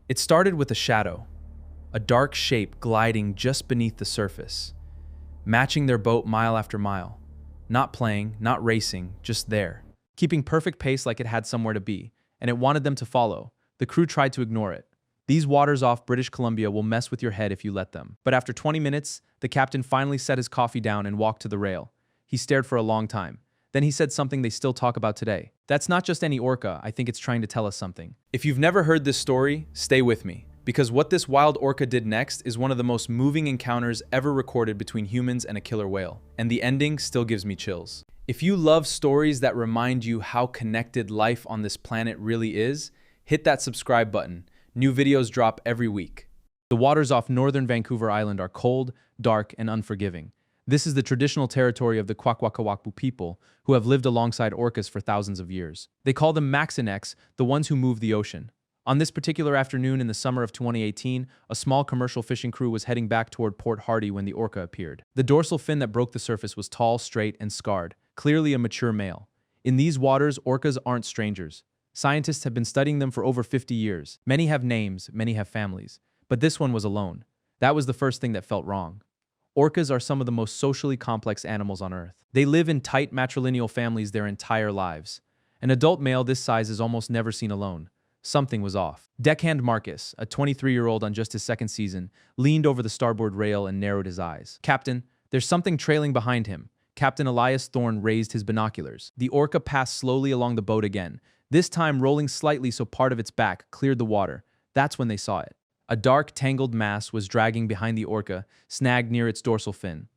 It started with a shadow, a dark shape gliding just beneath the surface, matching their boat mile after mile. Not playing, not racing, just there, keeping perfect pace like it had somewhere to be, and it wanted them to follow. The crew tried to ignore it. These waters off British Columbia will mess with your head if you let them. But after 20 minutes, the captain finally set his coffee down and walked to the rail. He stared for a long time. Then he said something they still talk about today. That's not just any orca, I think it's trying to tell us something. If you've never heard this story, stay with me. Because what this wild orca did next is one of the most moving encounters ever recorded between humans and a killer whale. And the ending still gives me chills. If you love stories that remind you how connected life on this planet really is, hit that subscribe button. New videos drop every week. The waters off northern Vancouver Island are cold, dark, and unforgiving. This is the traditional territory of the Kwakwaka'wakw people, who have lived alongside orcas for thousands of years. They call them Maxinex, the ones who move the ocean. On this particular afternoon in the summer of 2018, a small commercial fishing crew was heading back toward Port Hardy when the orca appeared. The dorsal fin that broke the surface was tall, straight, and scarred, clearly a mature male. In these waters, orcas aren't strangers. Scientists have been studying them for over 50 years. Many have names, many have families. But this one was alone. That was the first thing that felt wrong. Orcas are some of the most socially complex animals on Earth. They live in tight matrilineal families their entire lives. An adult male this size is almost never seen alone. Something was off. Deckhand Marcus, a 23-year-old on just his second season, leaned over the starboard rail and narrowed his eyes. "Captain, there's something trailing behind him." Captain Elias Thorne raised his binoculars. The orca passed slowly along the boat again, this time rolling slightly so part of its back cleared the water. That's when they saw it. A dark, tangled mass was dragging behind the orca, snagged near its dorsal fin.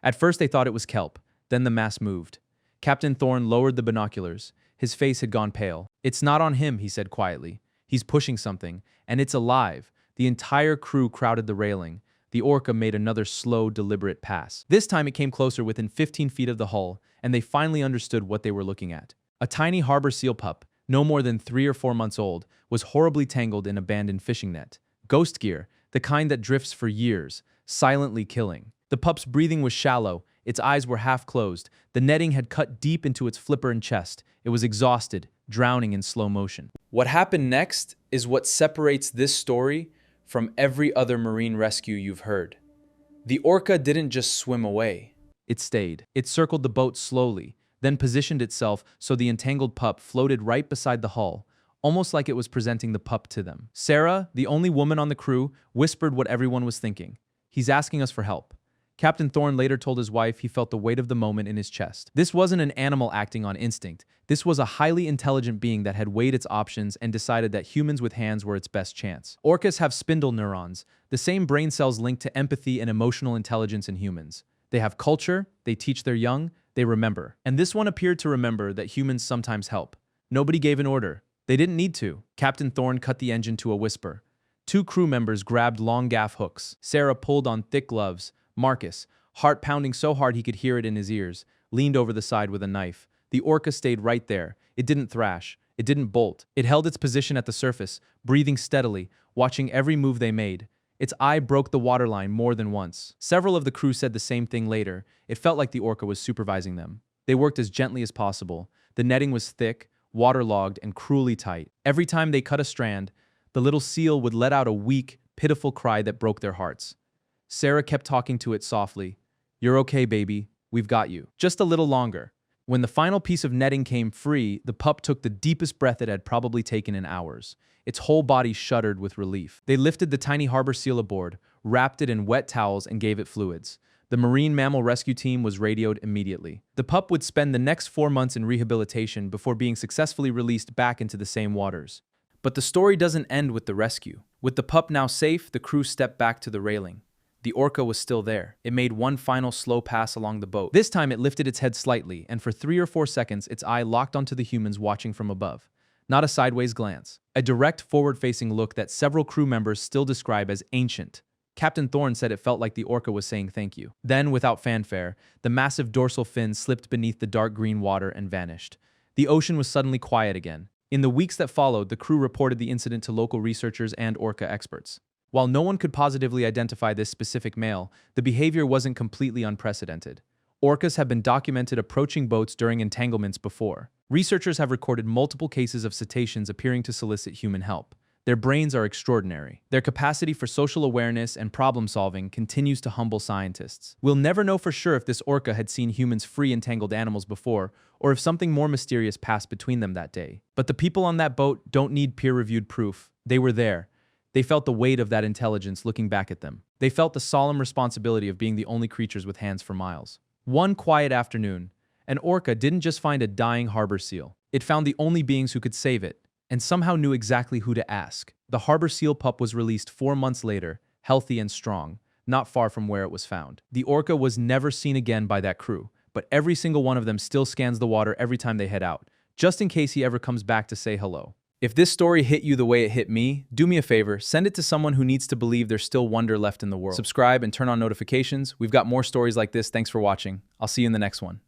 At first they thought it was kelp, then the mass moved. Captain Thorne lowered the binoculars. His face had gone pale. "It's not on him," he said quietly. "He's pushing something, and it's alive." The entire crew crowded the railing. The orca made another slow, deliberate pass. This time it came closer within 15 feet of the hull, and they finally understood what they were looking at. A tiny harbor seal pup, no more than 3 or 4 months old, was horribly tangled in abandoned fishing net. Ghost gear, the kind that drifts for years, silently killing. The pup's breathing was shallow, its eyes were half closed, the netting had cut deep into its flipper and chest. It was exhausted, drowning in slow motion. What happened next is what separates this story from every other marine rescue you've heard. The orca didn't just swim away. It stayed. It circled the boat slowly, then positioned itself so the entangled pup floated right beside the hull, almost like it was presenting the pup to them. Sarah, the only woman on the crew, whispered what everyone was thinking. "He's asking us for help." Captain Thorne later told his wife he felt the weight of the moment in his chest. This wasn't an animal acting on instinct. This was a highly intelligent being that had weighed its options and decided that humans with hands were its best chance. Orcas have spindle neurons, the same brain cells linked to empathy and emotional intelligence in humans. They have culture, they teach their young, they remember. And this one appeared to remember that humans sometimes help. Nobody gave an order. They didn't need to. Captain Thorne cut the engine to a whisper. 2 crew members grabbed long gaff hooks. Sarah pulled on thick gloves. Marcus, heart pounding so hard he could hear it in his ears, leaned over the side with a knife. The orca stayed right there. It didn't thrash. It didn't bolt. It held its position at the surface, breathing steadily, watching every move they made. Its eye broke the waterline more than once. Several of the crew said the same thing later. It felt like the orca was supervising them. They worked as gently as possible. The netting was thick, waterlogged, and cruelly tight. Every time they cut a strand, the little seal would let out a weak, pitiful cry that broke their hearts. Sarah kept talking to it softly. "You're okay, baby. We've got you." Just a little longer. When the final piece of netting came free, the pup took the deepest breath it had probably taken in hours. Its whole body shuddered with relief. They lifted the tiny harbor seal aboard, wrapped it in wet towels, and gave it fluids. The marine mammal rescue team was radioed immediately. The pup would spend the next 4 months in rehabilitation before being successfully released back into the same waters. But the story doesn't end with the rescue. With the pup now safe, the crew stepped back to the railing. The orca was still there. It made one final slow pass along the boat. This time it lifted its head slightly, and for 3 or 4 seconds its eye locked onto the humans watching from above. Not a sideways glance. A direct forward-facing look that several crew members still describe as ancient. Captain Thorne said it felt like the orca was saying thank you. Then, without fanfare, the massive dorsal fin slipped beneath the dark green water and vanished. The ocean was suddenly quiet again. In the weeks that followed, the crew reported the incident to local researchers and orca experts. While no one could positively identify this specific male, the behavior wasn't completely unprecedented. Orcas have been documented approaching boats during entanglements before. Researchers have recorded multiple cases of cetaceans appearing to solicit human help. Their brains are extraordinary. Their capacity for social awareness and problem-solving continues to humble scientists. We'll never know for sure if this orca had seen humans free entangled animals before, or if something more mysterious passed between them that day. But the people on that boat don't need peer-reviewed proof. They were there. They felt the weight of that intelligence looking back at them. They felt the solemn responsibility of being the only creatures with hands for miles. One quiet afternoon, an orca didn't just find a dying harbor seal. It found the only beings who could save it, and somehow knew exactly who to ask. The harbor seal pup was released 4 months later, healthy and strong, not far from where it was found. The orca was never seen again by that crew, but every single one of them still scans the water every time they head out, just in case he ever comes back to say hello. If this story hit you the way it hit me, do me a favor, send it to someone who needs to believe there's still wonder left in the world. Subscribe and turn on notifications. We've got more stories like this. Thanks for watching. I'll see you in the next one.